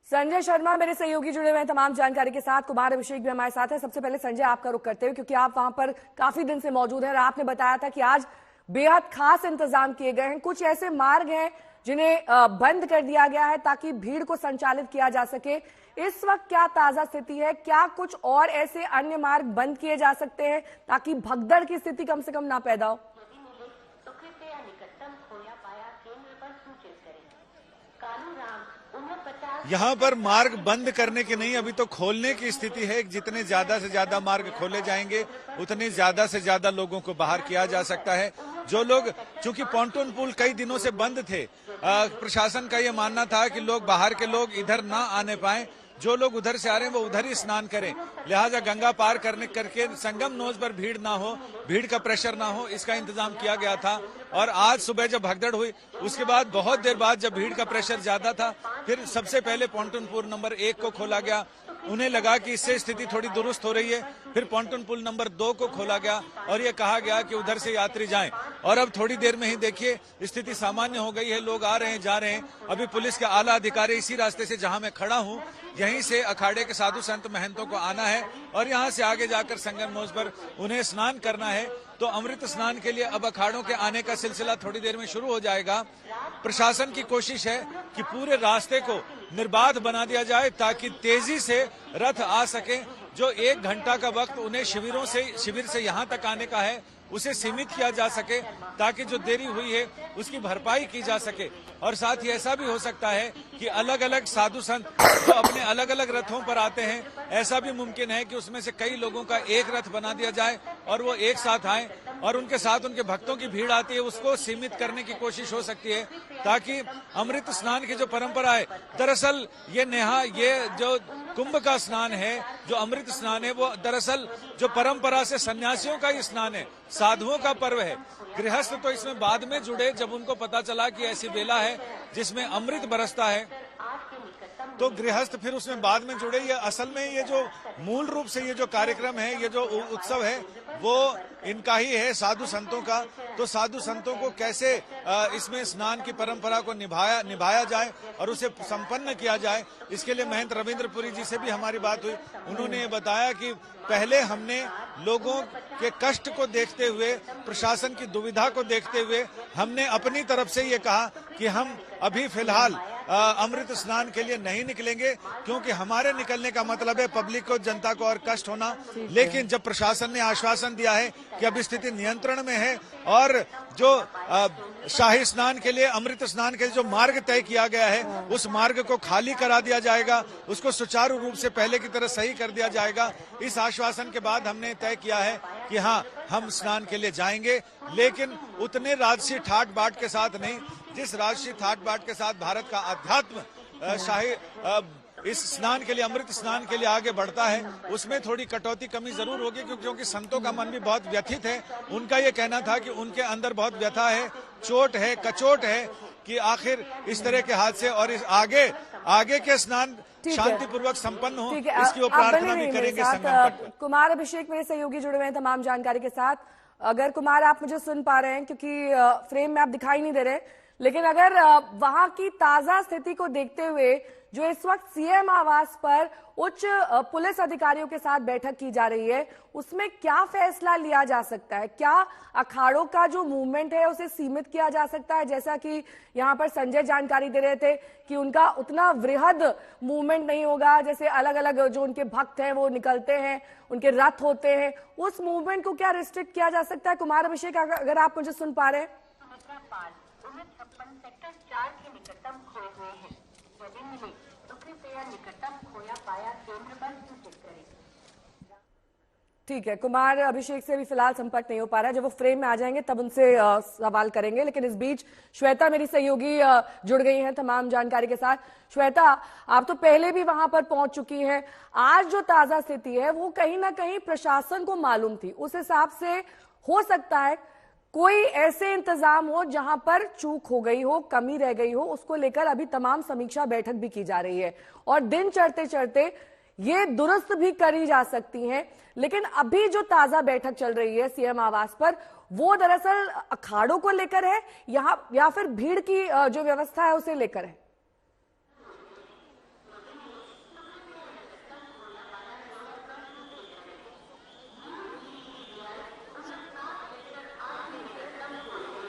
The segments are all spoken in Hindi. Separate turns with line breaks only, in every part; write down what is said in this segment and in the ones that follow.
संजय शर्मा मेरे सहयोगी जुड़े हुए हैं तमाम जानकारी के साथ। कुमार अभिषेक भी हमारे साथ है। सबसे पहले संजय आपका रुख करते हुए, क्योंकि आप वहां पर काफी दिन से मौजूद हैं और आपने बताया था कि आज बेहद खास इंतजाम किए गए हैं। कुछ ऐसे मार्ग हैं जिन्हें बंद कर दिया गया है ताकि भीड़ को संचालित किया जा सके। इस वक्त क्या ताजा स्थिति है? क्या कुछ और ऐसे अन्य मार्ग बंद किए जा सकते हैं ताकि भगदड़ की स्थिति कम से कम ना पैदा हो?
यहाँ पर मार्ग बंद करने की नहीं, अभी तो खोलने की स्थिति है। जितने ज्यादा से ज्यादा मार्ग खोले जाएंगे उतने ज्यादा से ज्यादा लोगों को बाहर किया जा सकता है। जो लोग, चूंकि पॉन्टून पुल कई दिनों से बंद थे, प्रशासन का ये मानना था कि लोग बाहर के लोग इधर ना आने पाए, जो लोग उधर से आ रहे हैं वो उधर ही स्नान करें, लिहाजा गंगा पार करके संगम नोज पर भीड़ ना हो, भीड़ का प्रेशर ना हो, इसका इंतजाम किया गया था। और आज सुबह जब भगदड़ हुई उसके बाद बहुत देर बाद जब भीड़ का प्रेशर ज्यादा था, फिर सबसे पहले पॉन्टून पुल नंबर 1 को खोला गया। उन्हें लगा कि इससे स्थिति थोड़ी दुरुस्त हो रही है, फिर पॉन्टून पुल नंबर 2 को खोला गया और ये कहा गया कि उधर से यात्री जाएं। और अब थोड़ी देर में ही देखिए स्थिति सामान्य हो गई है, लोग आ रहे हैं जा रहे हैं। अभी पुलिस के आला अधिकारी इसी रास्ते से जहां मैं खड़ा हूं, यहीं से अखाड़े के साधु संत महंतों को आना है और यहां से आगे जाकर संगम नोज पर उन्हें स्नान करना है। तो अमृत स्नान के लिए अब अखाड़ों के आने का सिलसिला थोड़ी देर में शुरू हो जाएगा। प्रशासन की कोशिश है कि पूरे रास्ते को निर्बाध बना दिया जाए ताकि तेजी से रथ आ सके। जो 1 घंटा का वक्त उन्हें शिविर से यहाँ तक आने का है उसे सीमित किया जा सके ताकि जो देरी हुई है उसकी भरपाई की जा सके। और साथ ही ऐसा भी हो सकता है कि अलग अलग साधु संत जो अपने अलग अलग रथों पर आते हैं, ऐसा भी मुमकिन है कि उसमें से कई लोगों का एक रथ बना दिया जाए और वो एक साथ आए और उनके साथ उनके भक्तों की भीड़ आती है उसको सीमित करने की कोशिश हो सकती है ताकि अमृत स्नान की जो परंपरा है, दरअसल ये जो कुंभ का स्नान है, जो अमृत स्नान है, वो दरअसल जो परंपरा से सन्यासियों का ही स्नान है, साधुओं का पर्व है। गृहस्थ तो इसमें बाद में जुड़े जब उनको पता चला कि ऐसी बेला है जिसमें अमृत बरसता है, तो गृहस्थ फिर उसमें बाद में जुड़े। ये असल में ये जो मूल रूप से ये जो कार्यक्रम है, ये जो उत्सव है, वो इनका ही है, साधु संतों का। तो साधु संतों को कैसे इसमें स्नान की परंपरा को निभाया जाए और उसे संपन्न किया जाए, इसके लिए महंत रविंद्रपुरी जी से भी हमारी बात हुई। उन्होंने ये बताया कि पहले हमने लोगों के कष्ट को देखते हुए, प्रशासन की दुविधा को देखते हुए, हमने अपनी तरफ से ये कहा कि हम अभी फिलहाल अमृत स्नान के लिए नहीं निकलेंगे, क्योंकि हमारे निकलने का मतलब है पब्लिक को, जनता को और कष्ट होना। लेकिन जब प्रशासन ने आश्वासन दिया है कि अब स्थिति नियंत्रण में है और जो शाही स्नान के लिए, अमृत स्नान के लिए जो मार्ग तय किया गया है उस मार्ग को खाली करा दिया जाएगा, उसको सुचारू रूप से पहले की तरह सही कर दिया जाएगा, इस आश्वासन के बाद हमने तय किया है कि हाँ, हम स्नान के लिए जाएंगे, लेकिन उतने राजसी ठाट बाट के साथ नहीं जिस राजसी ठाट बाट के साथ भारत का अध्यात्म शाही इस स्नान के लिए, अमृत स्नान के लिए आगे बढ़ता है, उसमें थोड़ी कटौती कमी जरूर होगी, क्योंकि संतों का मन भी बहुत व्यथित है। उनका ये कहना था कि उनके अंदर बहुत व्यथा है, चोट है, कचोट है कि आखिर इस तरह के हादसे और इस आगे के स्नान शांतिपूर्वक संपन्न हो, इसकी वो प्रार्थना भी करेंगे संगम तट।
कुमार अभिषेक मेरे सहयोगी जुड़े हुए हैं तमाम जानकारी के साथ। अगर कुमार आप मुझे सुन पा रहे हैं, क्योंकि फ्रेम में आप दिखाई नहीं दे रहे, लेकिन अगर वहां की ताजा स्थिति को देखते हुए जो इस वक्त सीएम आवास पर उच्च पुलिस अधिकारियों के साथ बैठक की जा रही है, उसमें क्या फैसला लिया जा सकता है? क्या अखाड़ों का जो मूवमेंट है उसे सीमित किया जा सकता है? जैसा कि यहां पर संजय जानकारी दे रहे थे कि उनका उतना वृहद मूवमेंट नहीं होगा, जैसे अलग अलग जो उनके भक्त हैं वो निकलते हैं, उनके रथ होते हैं, उस मूवमेंट को क्या रिस्ट्रिक्ट किया जा सकता है? कुमार अभिषेक, अगर आप मुझे सुन पा रहे हैं।
सेक्टर 4 के निकटतम खोए हुए हैं, यदि मिले तो कृपया निकटतम खोया पाया केंद्र पर सूचित करें।
ठीक है, कुमार अभिषेक से भी फिलहाल संपर्क नहीं हो पा रहा है। जब वो फ्रेम में आ जाएंगे तब उनसे सवाल करेंगे। लेकिन इस बीच श्वेता मेरी सहयोगी जुड़ गई हैं तमाम जानकारी के साथ। श्वेता, आप तो पहले भी वहां पर पहुंच चुकी हैं। आज जो ताजा स्थिति है वो कहीं ना कहीं प्रशासन को मालूम थी, उस हिसाब से हो सकता है कोई ऐसे इंतजाम हो जहां पर चूक हो गई हो, कमी रह गई हो, उसको लेकर अभी तमाम समीक्षा बैठक भी की जा रही है और दिन चढ़ते चढ़ते ये दुरुस्त भी करी जा सकती हैं। लेकिन अभी जो ताजा बैठक चल रही है सीएम आवास पर, वो दरअसल अखाड़ों को लेकर है या फिर भीड़ की जो व्यवस्था है उसे लेकर है?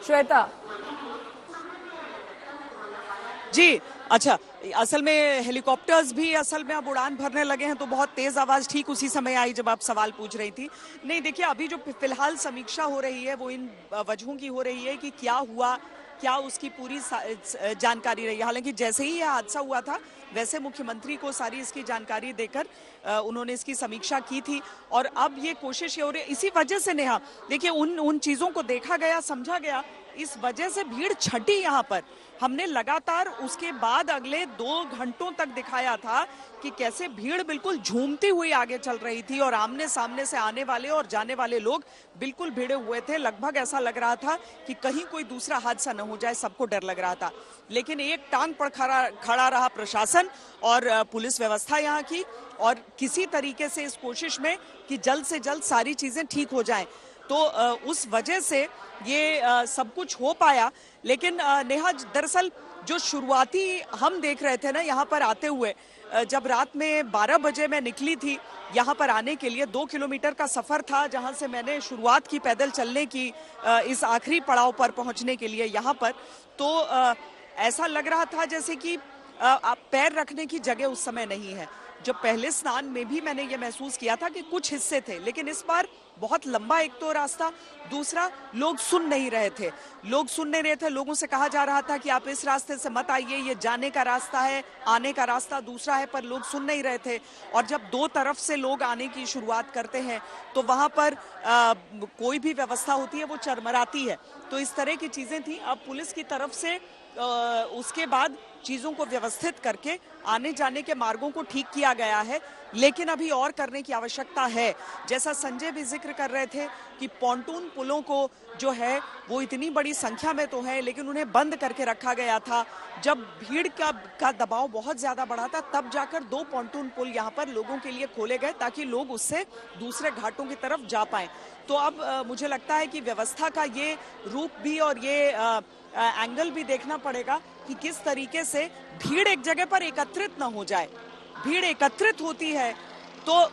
श्वेता।
जी अच्छा, असल में हेलीकॉप्टर्स भी असल में अब उड़ान भरने लगे हैं, तो बहुत तेज आवाज ठीक उसी समय आई जब आप सवाल पूछ रही थी। नहीं देखिए, अभी जो फिलहाल समीक्षा हो रही है वो इन वजहों की हो रही है कि क्या हुआ, क्या उसकी पूरी जानकारी रही है। हालांकि जैसे ही यह हादसा हुआ था वैसे मुख्यमंत्री को सारी इसकी जानकारी देकर उन्होंने इसकी समीक्षा की थी, और अब ये कोशिश हो रही है। इसी वजह से नेहा देखिए, उन चीजों को देखा गया, समझा गया, इस वजह से भीड़ छटी यहाँ पर। हमने लगातार उसके बाद अगले 2 घंटों तक दिखाया था कि कैसे भीड़ बिल्कुल झूमती हुई आगे चल रही थी, और आमने सामने से आने वाले और जाने वाले लोग बिल्कुल भिड़े हुए थे। लगभग ऐसा लग रहा था कि कहीं कोई दूसरा हादसा न हो जाए, सबको डर लग रहा था। लेकिन एक टांग पर खड़ा रहा प्रशासन और पुलिस व्यवस्था यहाँ की, और किसी तरीके से इस कोशिश में कि जल्द से जल्द सारी चीजें ठीक हो जाएं, तो उस वजह से ये सब कुछ हो पाया। लेकिन नेहा, दरअसल जो शुरुआती हम देख रहे थे ना यहाँ पर आते हुए, जब रात में 12 बजे मैं निकली थी यहाँ पर आने के लिए, 2 किलोमीटर का सफर था जहाँ से मैंने शुरुआत की पैदल चलने की इस आखिरी पड़ाव पर पहुँचने के लिए यहाँ पर, तो ऐसा लग रहा था जैसे कि पैर रखने की जगह उस समय नहीं है। जो पहले स्नान में भी मैंने ये महसूस किया था कि कुछ हिस्से थे, लेकिन इस बार बहुत लंबा एक तो रास्ता, दूसरा लोग सुन नहीं रहे थे। लोगों से कहा जा रहा था कि आप इस रास्ते से मत आइए, ये जाने का रास्ता है, आने का रास्ता दूसरा है, पर लोग सुन नहीं रहे थे। और जब 2 तरफ से लोग आने की शुरुआत करते हैं तो वहां पर कोई भी व्यवस्था होती है वो चरमराती है। तो इस तरह की चीजें थी। अब पुलिस की तरफ से उसके बाद चीजों को व्यवस्थित करके आने जाने के मार्गों को ठीक किया गया है, लेकिन अभी और करने की आवश्यकता है। जैसा संजय भी जिक्र कर रहे थे कि पॉन्टून पुलों को जो है वो इतनी बड़ी संख्या में तो है, लेकिन उन्हें बंद करके रखा गया था। जब भीड़ का दबाव बहुत ज्यादा बढ़ा था, तब जाकर 2 पॉन्टून पुल यहाँ पर लोगों के लिए खोले गए ताकि लोग उससे दूसरे घाटों की तरफ जा पाए। तो अब मुझे लगता है कि व्यवस्था का ये रूप भी और ये एंगल भी देखना पड़ेगा कि किस तरीके से भीड़ एक जगह पर एकत्रित न हो जाए। भीड़ एकत्रित होती है तो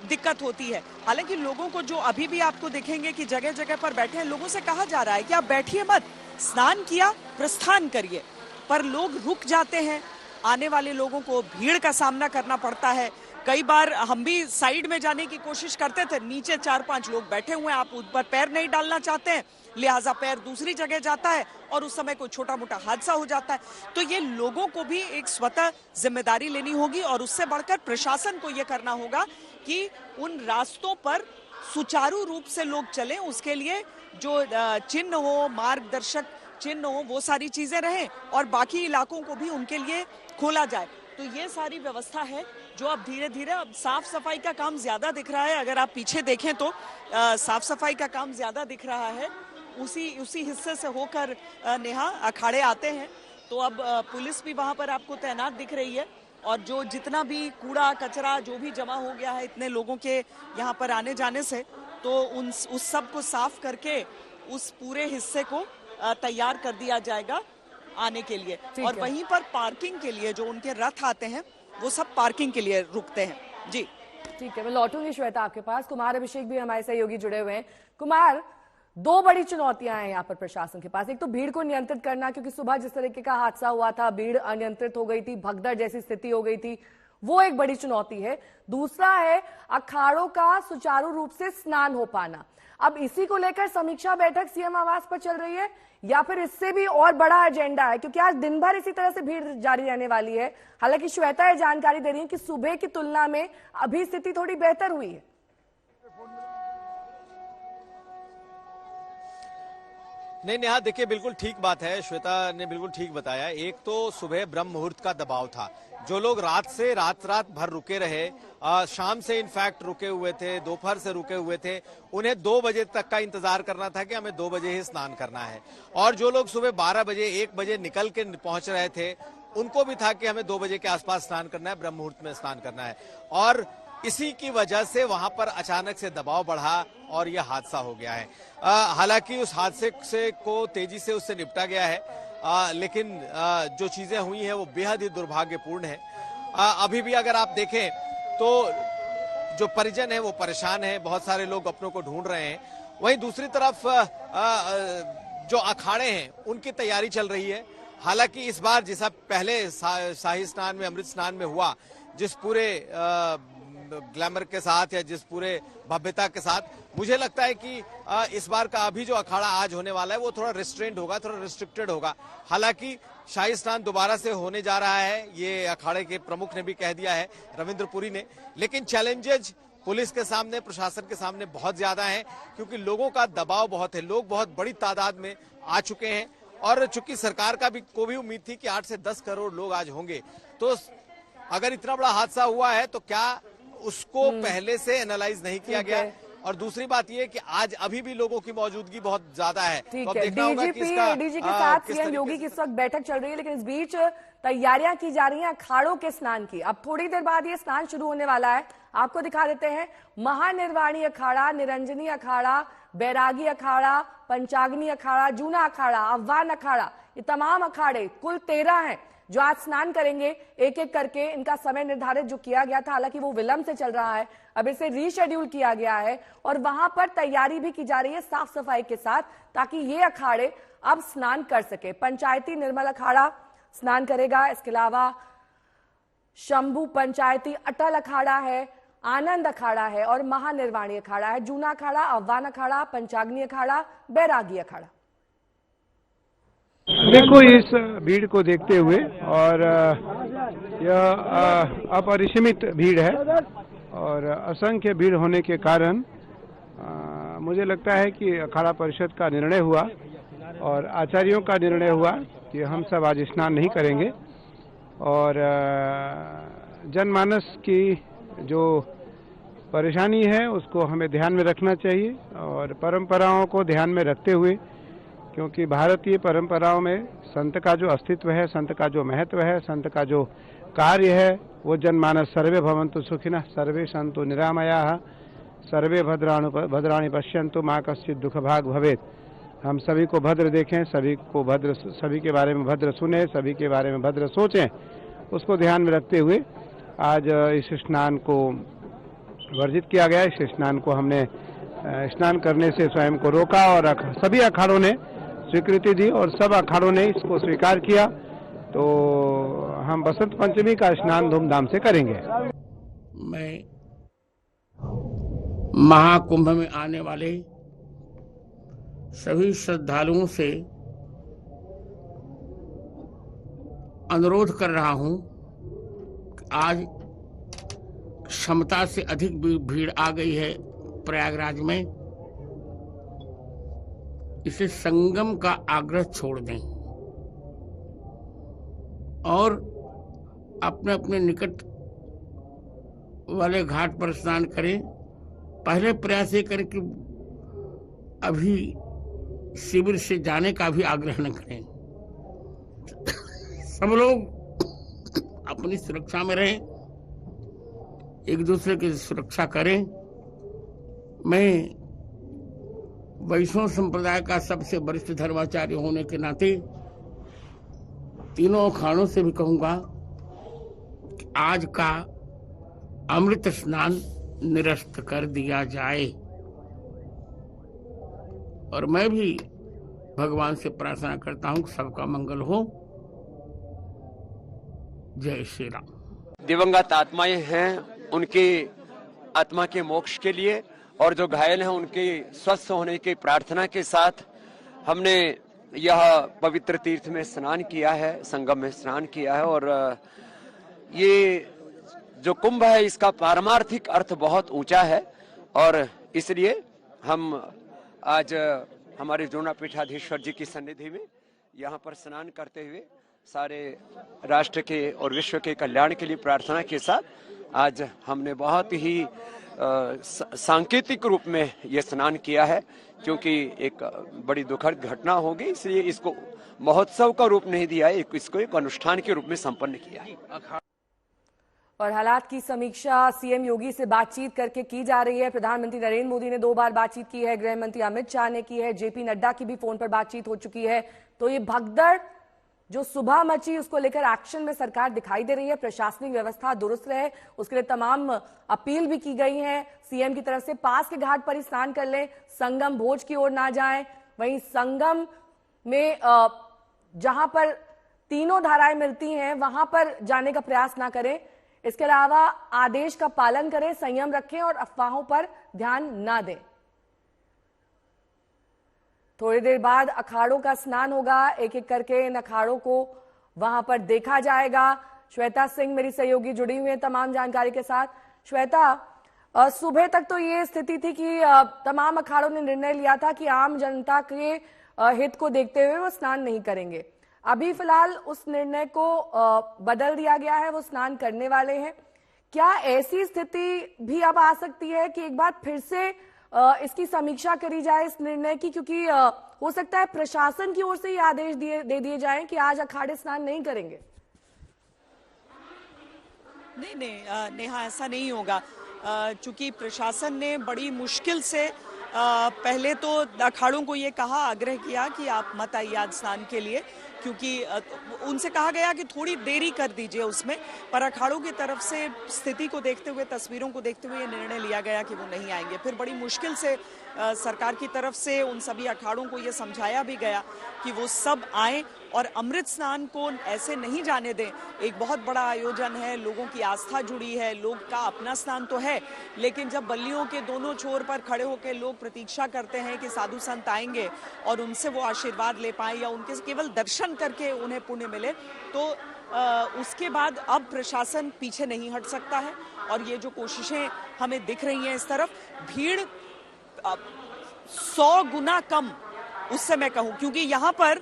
दिक्कत होती है। हालांकि लोगों को जो अभी भी आपको देखेंगे कि जगह जगह पर बैठे हैं, लोगों से कहा जा रहा है कि आप बैठिए मत, स्नान किया प्रस्थान करिए, पर लोग रुक जाते हैं। आने वाले लोगों को भीड़ का सामना करना पड़ता है। कई बार हम भी साइड में जाने की कोशिश करते थे, नीचे 4-5 लोग बैठे हुए हैं, आप उन पर पैर नहीं डालना चाहते हैं, लिहाजा पैर दूसरी जगह जाता है और उस समय कोई छोटा मोटा हादसा हो जाता है। तो ये लोगों को भी एक स्वतः जिम्मेदारी लेनी होगी, और उससे बढ़कर प्रशासन को ये करना होगा कि उन रास्तों पर सुचारू रूप से लोग चलें। उसके लिए जो चिन्ह हो, मार्गदर्शक चिन्ह हो, वो सारी चीजें रहें, और बाकी इलाकों को भी उनके लिए खोला जाए। तो ये सारी व्यवस्था है जो अब धीरे धीरे, अब साफ सफाई का काम ज्यादा दिख रहा है। अगर आप पीछे देखें तो साफ सफाई का काम ज्यादा दिख रहा है। उसी हिस्से से होकर नेहा अखाड़े आते हैं, तो अब पुलिस भी वहां पर आपको तैनात दिख रही है, और जो जितना भी कूड़ा कचरा जो भी जमा हो गया है इतने लोगों के यहाँ पर आने जाने से, तो उस सब को साफ करके उस पूरे हिस्से को तैयार कर दिया जाएगा आने के लिए। और वहीं पर पार्किंग के लिए जो उनके रथ आते हैं वो सब पार्किंग के लिए रुकते हैं। जी
ठीक है, मैं लौटूंगी श्वेता आपके पास। कुमार अभिषेक भी हमारे सहयोगी जुड़े हुए हैं। कुमार, 2 बड़ी चुनौतियां हैं यहाँ पर प्रशासन के पास। एक तो भीड़ को नियंत्रित करना, क्योंकि सुबह जिस तरीके का हादसा हुआ था, भीड़ अनियंत्रित हो गई थी, भगदड़ जैसी स्थिति हो गई थी, वो एक बड़ी चुनौती है। दूसरा है अखाड़ों का सुचारू रूप से स्नान हो पाना। अब इसी को लेकर समीक्षा बैठक सीएम आवास पर चल रही है, या फिर इससे भी और बड़ा एजेंडा है? क्योंकि आज दिन भर इसी तरह से भीड़ जारी रहने वाली है। हालांकि श्वेता ये जानकारी दे रही है कि सुबह की तुलना में अभी स्थिति थोड़ी बेहतर हुई है।
नहीं नेहा, देखिए बिल्कुल ठीक बात है, श्वेता ने बिल्कुल ठीक बताया। एक तो सुबह ब्रह्म मुहूर्त का दबाव था, जो लोग रात भर रुके रहे, शाम से इनफैक्ट रुके हुए थे, दोपहर से रुके हुए थे, उन्हें 2 बजे तक का इंतजार करना था कि हमें 2 बजे ही स्नान करना है। और जो लोग सुबह 12 बजे 1 बजे निकल के पहुंच रहे थे, उनको भी था कि हमें 2 बजे के आसपास स्नान करना है, ब्रह्म मुहूर्त में स्नान करना है। और इसी की वजह से वहां पर अचानक से दबाव बढ़ा और यह हादसा हो गया है। हालांकि उस हादसे से को तेजी से उससे निपटा गया है, लेकिन जो चीजें हुई हैं वो बेहद ही दुर्भाग्यपूर्ण है। अभी भी अगर आप देखें तो जो परिजन है वो परेशान है, बहुत सारे लोग अपनों को ढूंढ रहे हैं। वहीं दूसरी तरफ जो अखाड़े हैं उनकी तैयारी चल रही है। हालांकि इस बार जैसा पहले शाही स्नान में, अमृत स्नान में हुआ, जिस पूरे ग्लैमर के साथ या जिस पूरे भव्यता के साथ, मुझे लगता है कि इस बार का अभी जो अखाड़ा आज होने वाला है वो थोड़ा रिस्ट्रेंट होगा, थोड़ा रिस्ट्रिक्टेड होगा। हालांकि शाही स्नान दोबारा से होने जा रहा है, ये अखाड़े के प्रमुख ने भी कह दिया है, रविंद्र पुरी ने। लेकिन चैलेंजेज पुलिस के सामने, प्रशासन के सामने बहुत ज्यादा है, क्योंकि लोगों का दबाव बहुत है। लोग बहुत बड़ी तादाद में आ चुके हैं और चूंकि सरकार को भी उम्मीद थी कि 8 से 10 करोड़ लोग आज होंगे, तो अगर इतना बड़ा हादसा हुआ है तो क्या उसको पहले से एनालाइज नहीं किया गया। और दूसरी बात ये कि आज अभी भी लोगों की मौजूदगी बहुत ज्यादा है।
ठीक
तो अब
है,
देखना होगा कि
डीजीपी
इसका
एडीजी के साथ
किस
सीएम
तरीके
योगी
से
की इस वक्त बैठक चल रही है, लेकिन इस बीच तैयारियां की जा रही हैं अखाड़ों के स्नान की। अब थोड़ी देर बाद ये स्नान शुरू होने वाला है, आपको दिखा देते हैं। महानिर्वाणी अखाड़ा, निरंजनी अखाड़ा, बैरागी अखाड़ा, पंचाग्नि अखाड़ा, जूना अखाड़ा, आह्वान अखाड़ा, ये तमाम अखाड़े कुल 13 हैं जो आज स्नान करेंगे एक एक करके। इनका समय निर्धारित जो किया गया था, हालांकि वो विलंब से चल रहा है, अब इसे रीशेड्यूल किया गया है और वहां पर तैयारी भी की जा रही है साफ सफाई के साथ, ताकि ये अखाड़े अब स्नान कर सके। पंचायती निर्मल अखाड़ा स्नान करेगा, इसके अलावा शंभू पंचायती अटल अखाड़ा है, आनंद अखाड़ा है और महानिर्वाणी अखाड़ा है, जूना अखाड़ा, आह्वान अखाड़ा, पंचाग्नि अखाड़ा, बैरागी अखाड़ा।
देखो, इस भीड़ को देखते हुए और यह अपरिसीमित भीड़ है और असंख्य भीड़ होने के कारण मुझे लगता है कि अखाड़ा परिषद का निर्णय हुआ और आचार्यों का निर्णय हुआ कि हम सब आज स्नान नहीं करेंगे और जनमानस की जो परेशानी है उसको हमें ध्यान में रखना चाहिए और परंपराओं को ध्यान में रखते हुए, क्योंकि भारतीय परंपराओं में संत का जो अस्तित्व है, संत का जो महत्व है, संत का जो कार्य है, वो जनमानस सर्वे भवन्तु सुखिनः सर्वे सन्तु निरामयाः सर्वे भद्राणि पश्यन्तु मा कश्चित् दुःख भाग् भवेत्। हम सभी को भद्र देखें, सभी के बारे में भद्र सुने, सभी के बारे में भद्र सोचें, उसको ध्यान में रखते हुए आज इस स्नान को वर्जित किया गया। इस स्नान को हमने स्नान करने से स्वयं को रोका और सभी अखाड़ों ने स्वीकृति दी और सब अखाड़ों ने इसको स्वीकार किया। तो हम बसंत पंचमी का स्नान धूमधाम से करेंगे।
मैं महाकुंभ में आने वाले सभी श्रद्धालुओं से अनुरोध कर रहा हूं कि आज क्षमता से अधिक भीड़ आ गई है प्रयागराज में, इसे संगम का आग्रह छोड़ दें और अपने अपने निकट वाले घाट पर स्नान करें। पहले प्रयास ये करें कि अभी शिविर से जाने का भी आग्रह न करें। सब लोग अपनी सुरक्षा में रहें, एक दूसरे की सुरक्षा करें। मैं वैष्णव संप्रदाय का सबसे वरिष्ठ धर्माचार्य होने के नाते तीनों अखाड़ों से भी कहूंगा कि आज का अमृत स्नान निरस्त कर दिया जाए और मैं भी भगवान से प्रार्थना करता हूं कि सबका मंगल हो। जय श्री राम।
दिवंगत आत्माएं हैं, उनकी आत्मा के मोक्ष के लिए और जो घायल हैं उनके स्वस्थ होने की प्रार्थना के साथ हमने यह पवित्र तीर्थ में स्नान किया है, संगम में स्नान किया है। और ये जो कुंभ है इसका पारमार्थिक अर्थ बहुत ऊंचा है और इसलिए हम आज हमारे जूना पीठाधीश्वर जी की सन्निधि में यहाँ पर स्नान करते हुए सारे राष्ट्र के और विश्व के कल्याण के लिए प्रार्थना के साथ आज हमने बहुत ही सांकेतिक रूप में ये स्नान किया है, क्योंकि एक बड़ी दुखद घटना होगी, इसलिए इसको महोत्सव का रूप नहीं दिया है, इसको एक अनुष्ठान के रूप में संपन्न किया है।
और हालात की समीक्षा सीएम योगी से बातचीत करके की जा रही है। प्रधानमंत्री नरेंद्र मोदी ने 2 बार बातचीत की है, गृह मंत्री अमित शाह ने की है, जेपी नड्डा की भी फोन पर बातचीत हो चुकी है। तो ये भगदड़ जो सुबह मची उसको लेकर एक्शन में सरकार दिखाई दे रही है। प्रशासनिक व्यवस्था दुरुस्त रहे उसके लिए तमाम अपील भी की गई है सीएम की तरफ से। पास के घाट पर ही स्नान कर लें, संगम भोज की ओर ना जाएं। वहीं संगम में जहां पर तीनों धाराएं मिलती हैं वहां पर जाने का प्रयास ना करें। इसके अलावा आदेश का पालन करें, संयम रखें और अफवाहों पर ध्यान ना दें। थोड़ी देर बाद अखाड़ों का स्नान होगा, एक एक करके इन अखाड़ों को वहां पर देखा जाएगा। श्वेता सिंह मेरी सहयोगी जुड़ी हुई है तमाम जानकारी के साथ। श्वेता, सुबह तक तो ये स्थिति थी कि तमाम अखाड़ों ने निर्णय लिया था कि आम जनता के हित को देखते हुए वो स्नान नहीं करेंगे। अभी फिलहाल उस निर्णय को बदल दिया गया है, वो स्नान करने वाले हैं। क्या ऐसी स्थिति भी अब आ सकती है कि एक बार फिर से इसकी समीक्षा करी जाए इस निर्णय की, क्योंकि हो सकता है प्रशासन की ओर से ये आदेश दे दिए जाएं कि आज अखाड़े स्नान नहीं करेंगे?
नहीं नेहा, ऐसा नहीं होगा। चूंकि प्रशासन ने बड़ी मुश्किल से पहले तो अखाड़ों को ये कहा, आग्रह किया कि आप मत आइए आज स्नान के लिए, क्योंकि उनसे कहा गया कि थोड़ी देरी कर दीजिए उसमें, पर अखाड़ों की तरफ से स्थिति को देखते हुए, तस्वीरों को देखते हुए ये निर्णय लिया गया कि वो नहीं आएंगे। फिर बड़ी मुश्किल से सरकार की तरफ से उन सभी अखाड़ों को ये समझाया भी गया कि वो सब आएं और अमृत स्नान को ऐसे नहीं जाने दें। एक बहुत बड़ा आयोजन है, लोगों की आस्था जुड़ी है, लोग का अपना स्नान तो है, लेकिन जब बल्लियों के दोनों छोर पर खड़े होकर लोग प्रतीक्षा करते हैं कि साधु संत आएंगे और उनसे वो आशीर्वाद ले पाएं या उनके केवल दर्शन करके उन्हें पुण्य मिले, तो उसके बाद अब प्रशासन पीछे नहीं हट सकता है। और ये जो कोशिशें हमें दिख रही हैं इस तरफ, भीड़ 100 गुना कम उससे मैं कहूं, क्योंकि यहाँ पर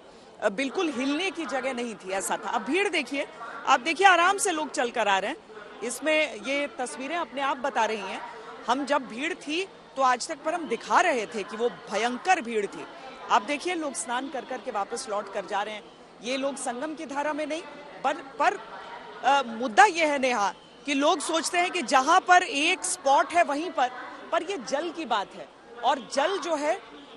बिल्कुल हिलने की जगह नहीं थी, ऐसा था। अब भीड़ देखिए, आप देखिए आराम से लोग चल कर आ रहे हैं। इसमें ये तस्वीरें अपने आप बता रही हैं। हम जब भीड़ थी तो आज तक पर हम दिखा रहे थे कि वो भयंकर भीड़ थी। आप देखिए लोग स्नान कर कर के वापस लौट कर जा रहे हैं। ये लोग संगम की धारा में नहीं, पर मुद्दा ये है नेहा कि लोग सोचते हैं कि जहां पर एक स्पॉट है वहीं पर ये जल की बात है, और जल जो है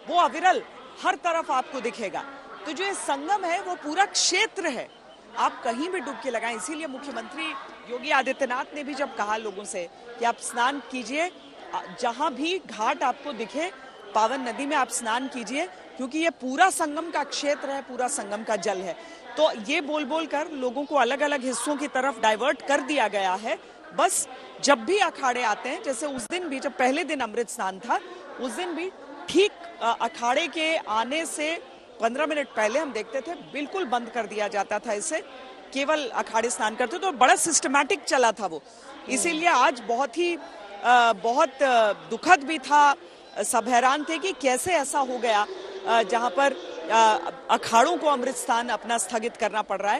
वो अविरल हर तरफ आपको दिखेगा। तो जो ये संगम है वो पूरा क्षेत्र है, आप कहीं भी डुबकी लगाएं। इसीलिए मुख्यमंत्री योगी आदित्यनाथ ने भी जब कहा लोगों से कि आप स्नान कीजिए, जहां भी घाट आपको दिखे पावन नदी में आप स्नान कीजिए, क्योंकि ये पूरा संगम का क्षेत्र है, पूरा संगम का जल है। तो ये बोल कर लोगों को अलग अलग हिस्सों की तरफ डाइवर्ट कर दिया गया है। बस जब भी अखाड़े आते हैं, जैसे उस दिन भी जब पहले दिन अमृत स्नान था, उस दिन भी ठीक अखाड़े के आने से 15 मिनट पहले हम देखते थे बिल्कुल बंद कर दिया जाता था इसे, केवल अखाड़े स्नान करते। तो बड़ा सिस्टमैटिक चला था वो, इसीलिए आज बहुत दुखद भी था। सब हैरान थे कि कैसे ऐसा हो गया जहां पर अखाड़ों को अमृत स्नान अपना स्थगित करना पड़ रहा है।